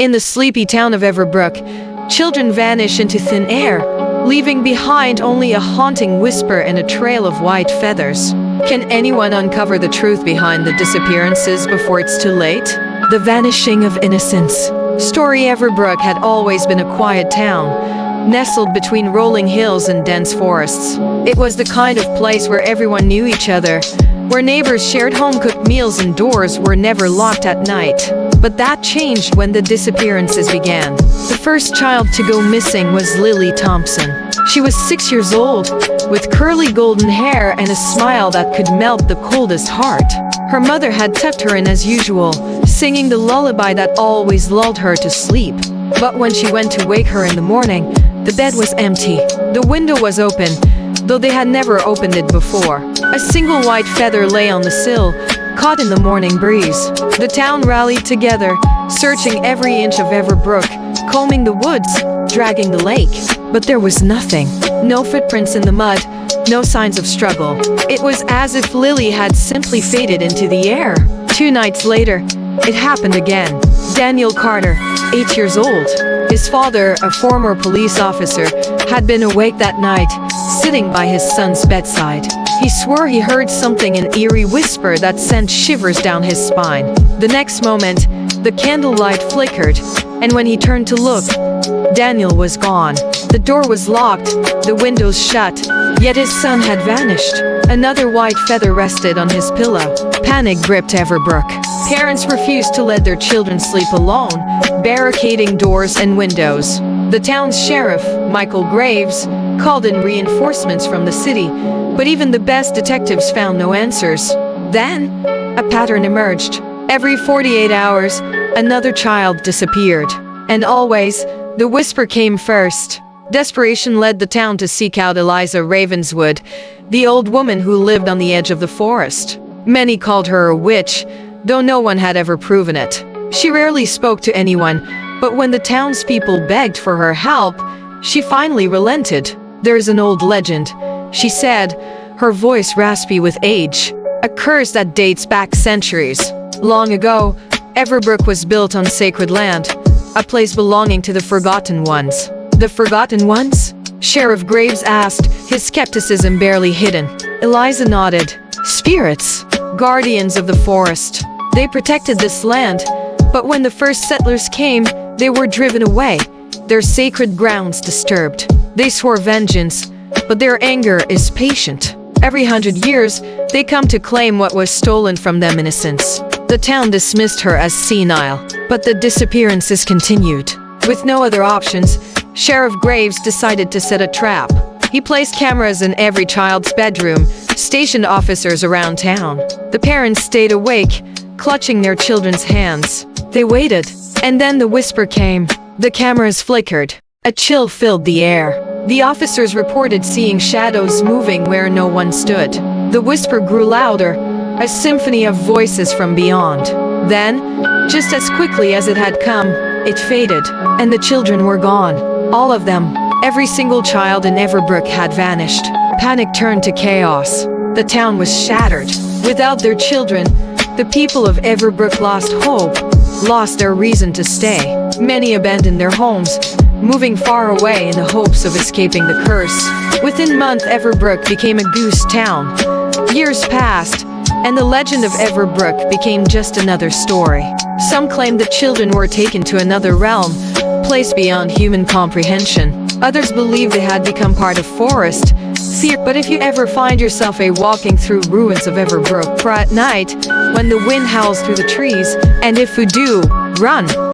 In the sleepy town of Everbrook, children vanish into thin air, leaving behind only a haunting whisper and a trail of white feathers. Can anyone uncover the truth behind the disappearances before it's too late? The Vanishing of Innocence. Story Everbrook had always been a quiet town, nestled between rolling hills and dense forests. It was the kind of place where everyone knew each other, where neighbors shared home-cooked meals and doors were never locked at night. But that changed when the disappearances began. The first child to go missing was Lily Thompson. She was 6 years old, with curly golden hair and a smile that could melt the coldest heart. Her mother had tucked her in as usual, singing the lullaby that always lulled her to sleep. But when she went to wake her in the morning, the bed was empty. The window was open, though they had never opened it before. A single white feather lay on the sill, caught in the morning breeze. The town rallied together, searching every inch of Everbrook, combing the woods, dragging the lake. But there was nothing. No footprints in the mud, no signs of struggle. It was as if Lily had simply faded into the air. 2 nights later, it happened again. Daniel Carter, 8 years old. His father, a former police officer, had been awake that night, sitting by his son's bedside. He swore he heard something, an eerie whisper that sent shivers down his spine. The next moment, the candlelight flickered, and when he turned to look, Daniel was gone. The door was locked, the windows shut, yet his son had vanished. Another white feather rested on his pillow. Panic gripped Everbrook. Parents refused to let their children sleep alone, barricading doors and windows. The town's sheriff, Michael Graves, called in reinforcements from the city, but even the best detectives found no answers. Then, a pattern emerged. Every 48 hours, another child disappeared. And always, the whisper came first. Desperation led the town to seek out Eliza Ravenswood, the old woman who lived on the edge of the forest. Many called her a witch, though no one had ever proven it. She rarely spoke to anyone, but when the townspeople begged for her help, she finally relented. There's an old legend, she said, her voice raspy with age. A curse that dates back centuries. Long ago, Everbrook was built on sacred land, a place belonging to the Forgotten Ones. The Forgotten Ones? Sheriff Graves asked, his skepticism barely hidden. Eliza nodded. Spirits. Guardians of the forest. They protected this land, but when the first settlers came, they were driven away, their sacred grounds disturbed. They swore vengeance, but their anger is patient. Every 100 years, they come to claim what was stolen from them. Innocence. The town dismissed her as senile, but the disappearances continued. With no other options, Sheriff Graves decided to set a trap. He placed cameras in every child's bedroom, stationed officers around town. The parents stayed awake, clutching their children's hands. They waited, and then the whisper came. The cameras flickered. A chill filled the air. The officers reported seeing shadows moving where no one stood. The whisper grew louder, a symphony of voices from beyond. Then, just as quickly as it had come, it faded, and the children were gone. All of them. Every single child in Everbrook had vanished. Panic turned to chaos. The town was shattered. Without their children, the people of Everbrook lost hope, lost their reason to stay. Many abandoned their homes, moving far away in the hopes of escaping the curse. Within months, Everbrook became a ghost town. Years passed, and the legend of Everbrook became just another story. Some claimed the children were taken to another realm, place beyond human comprehension. Others believed they had become part of forest fear. But if you ever find yourself walking through ruins of Everbrook at night, when the wind howls through the trees, and if you do, run.